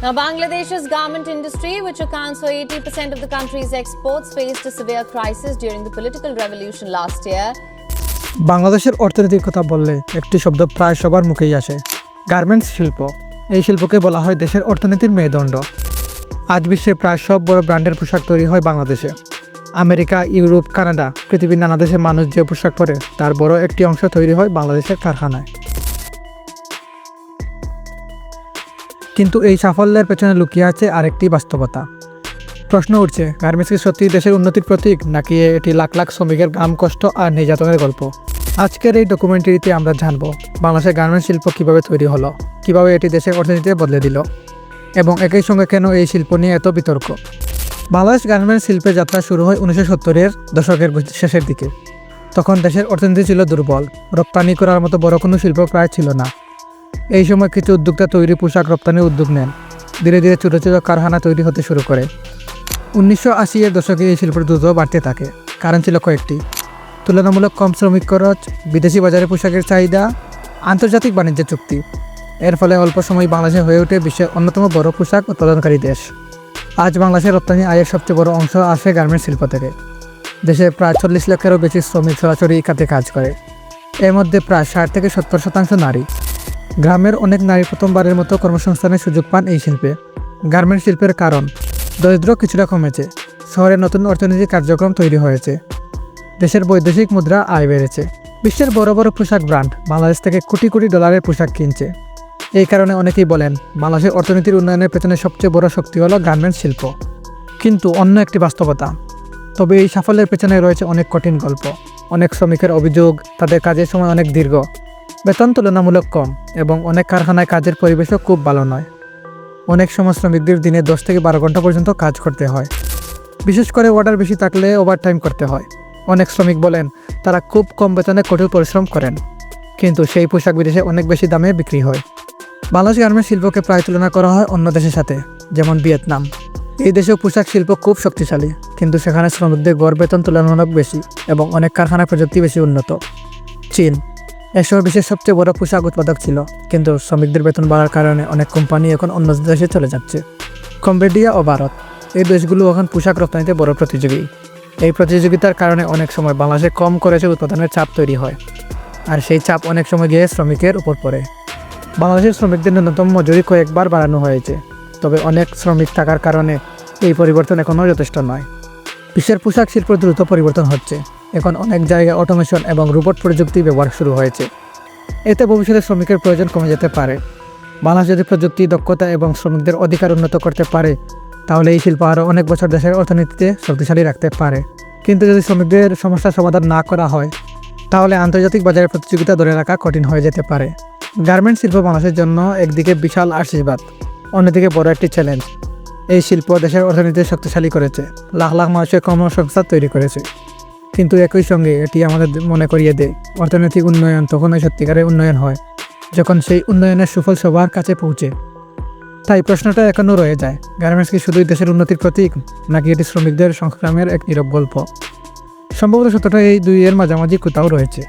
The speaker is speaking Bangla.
Now, Bangladesh's garment industry, which accounts for 80% of the country's exports, faced a severe crisis during the political revolution last year. বাংলাদেশের অর্থনীতির কথা বললে একটি শব্দ প্রায় সবার মুখেই আসে, গার্মেন্টস শিল্প। এই শিল্পকে বলা হয় দেশের অর্থনীতির মেরুদণ্ড। আজ বিশ্বে প্রায় সব বড় ব্র্যান্ডের পোশাক তৈরি হয় বাংলাদেশে। আমেরিকা, ইউরোপ, কানাডা, পৃথিবীর নানা দেশের মানুষ যে পোশাক পরে তার বড় একটি অংশ তৈরি হয় বাংলাদেশের কারখানায়। কিন্তু এই সাফল্যের পেছনে লুকিয়ে আছে আরেকটি বাস্তবতা। প্রশ্ন উঠছে, গার্মেন্টস কি সত্যি দেশের উন্নতির প্রতীক, নাকি এটি লাখ লাখ শ্রমিকের ঘাম, কষ্ট আর নির্যাতনের গল্প? আজকের এই ডকুমেন্টারিতে আমরা জানব বাংলাদেশের গার্মেন্টস শিল্প কীভাবে তৈরি হলো, কীভাবে এটি দেশের অর্থনীতিতে বদলে দিল, এবং একই সঙ্গে কেন এই শিল্প নিয়ে এত বিতর্ক। বাংলাদেশ গার্মেন্টস শিল্পের যাত্রা শুরু হয় 1970-এর দশকের শেষের দিকে। তখন দেশের অর্থনীতি ছিল দুর্বল, রপ্তানি করার মতো বড় কোনো শিল্প প্রায় ছিল না। এই সময় কিছু উদ্যোক্তা তৈরি পোশাক রপ্তানির উদ্যোগ নেন। ধীরে ধীরে ছোটো ছোটো কারখানা তৈরি হতে শুরু করে। 1980-এর দশকে এই শিল্প দ্রুত বাড়তে থাকে। কারণ ছিল কয়েকটি: তুলনামূলক কম শ্রমিক খরচ, বিদেশি বাজারে পোশাকের চাহিদা, আন্তর্জাতিক বাণিজ্য চুক্তি। এর ফলে অল্প সময় বাংলাদেশ হয়ে ওঠে বিশ্বের অন্যতম বড় পোশাক উৎপাদনকারী দেশ। আজ বাংলাদেশের রপ্তানি আয়ের সবচেয়ে বড় অংশ আসে গার্মেন্টস শিল্প থেকে। দেশে প্রায় 40 লাখেরও বেশি শ্রমিক সরাসরি এই খাতে কাজ করে। এর মধ্যে প্রায় 60 থেকে 70% নারী। গ্রামের অনেক নারী প্রথমবারের মতো কর্মসংস্থানের সুযোগ পান এই শিল্পে। গার্মেন্টস শিল্পের কারণ, দরিদ্র কিছুটা কমেছে, শহরে নতুন অর্থনৈতিক কার্যক্রম তৈরি হয়েছে, দেশের বৈদেশিক মুদ্রা আয় বেড়েছে। বিশ্বের বড় বড় পোশাক ব্র্যান্ড বাংলাদেশ থেকে কোটি কোটি ডলারের পোশাক কিনছে। এই কারণে অনেকেই বলেন বাংলাদেশের অর্থনীতির উন্নয়নের পেছনে সবচেয়ে বড় শক্তি হলো গার্মেন্টস শিল্প। কিন্তু অন্য একটি বাস্তবতা, তবে এই সাফল্যের পেছনে রয়েছে অনেক কঠিন গল্প। অনেক শ্রমিকের অভিযোগ তাদের কাজের সময় অনেক দীর্ঘ, বেতন তুলনামূলক কম, এবং অনেক কারখানায় কাজের পরিবেশও খুব ভালো নয়। অনেক সময় শ্রমিকদের দিনে 10 থেকে 12 ঘন্টা পর্যন্ত কাজ করতে হয়। বিশেষ করে অর্ডার বেশি থাকলে ওভারটাইম করতে হয়। অনেক শ্রমিক বলেন তারা খুব কম বেতনে কঠোর পরিশ্রম করেন, কিন্তু সেই পোশাক বিদেশে অনেক বেশি দামে বিক্রি হয়। বাংলাদেশ গার্মেন্টস শিল্পকে প্রায় তুলনা করা হয় অন্য দেশের সাথে, যেমন ভিয়েতনাম। এই দেশেও পোশাক শিল্প খুব শক্তিশালী, কিন্তু সেখানে শ্রমিকদের গড় বেতন তুলনামূলক বেশি এবং অনেক কারখানার প্রযুক্তি বেশি উন্নত। চীন এসব বিশ্বের সবচেয়ে বড় পোশাক উৎপাদক ছিল, কিন্তু শ্রমিকদের বেতন বাড়ার কারণে অনেক কোম্পানি এখন অন্য দেশে চলে যাচ্ছে। কম্বোডিয়া ও ভারত, এই দেশগুলো এখন পোশাক রপ্তানিতে বড় প্রতিযোগী। এই প্রতিযোগিতার কারণে অনেক সময় বাংলাদেশে কম খরচে উৎপাদনের চাপ তৈরি হয়, আর সেই চাপ অনেক সময় গিয়ে শ্রমিকের উপর পড়ে। বাংলাদেশের শ্রমিকদের ন্যূনতম মজুরি কয়েকবার বাড়ানো হয়েছে, তবে অনেক শ্রমিক থাকার কারণে এই পরিবর্তন এখনও যথেষ্ট নয়। বিশ্বের পোশাক শিল্প দ্রুত পরিবর্তন হচ্ছে। এখন অনেক জায়গায় অটোমেশন এবং রোবট প্রযুক্তি ব্যবহার শুরু হয়েছে। এতে ভবিষ্যতে শ্রমিকের প্রয়োজন কমে যেতে পারে। বাংলাদেশ যদি প্রযুক্তি, দক্ষতা এবং শ্রমিকদের অধিকার উন্নত করতে পারে, তাহলে এই শিল্প আরও অনেক বছর দেশের অর্থনীতিতে শক্তিশালী রাখতে পারে। কিন্তু যদি শ্রমিকদের সমস্যার সমাধান না করা হয়, তাহলে আন্তর্জাতিক বাজারে প্রতিযোগিতা ধরে রাখা কঠিন হয়ে যেতে পারে। গার্মেন্টস শিল্প বাংলাদেশের জন্য একদিকে বিশাল আশীর্বাদ, অন্যদিকে বড় একটি চ্যালেঞ্জ। এই শিল্প দেশের অর্থনীতি শক্তিশালী করেছে, লাখ লাখ মানুষের কর্মসংস্থান তৈরি করেছে। কিন্তু একই সঙ্গে এটি আমাদের মনে করিয়ে দেয়, অর্থনৈতিক উন্নয়ন তখনই সত্যিকারের উন্নয়ন হয় যখন সেই উন্নয়নের সুফল সবার কাছে পৌঁছে। তাই প্রশ্নটা এখনও রয়ে যায়, গার্মেন্টস কি শুধুই দেশের উন্নতির প্রতীক, নাকি এটি শ্রমিকদের সংগ্রামের এক নীরব গল্প? সম্ভবত সত্যটা এই দুইয়ের মাঝামাঝি কোথাও রয়েছে।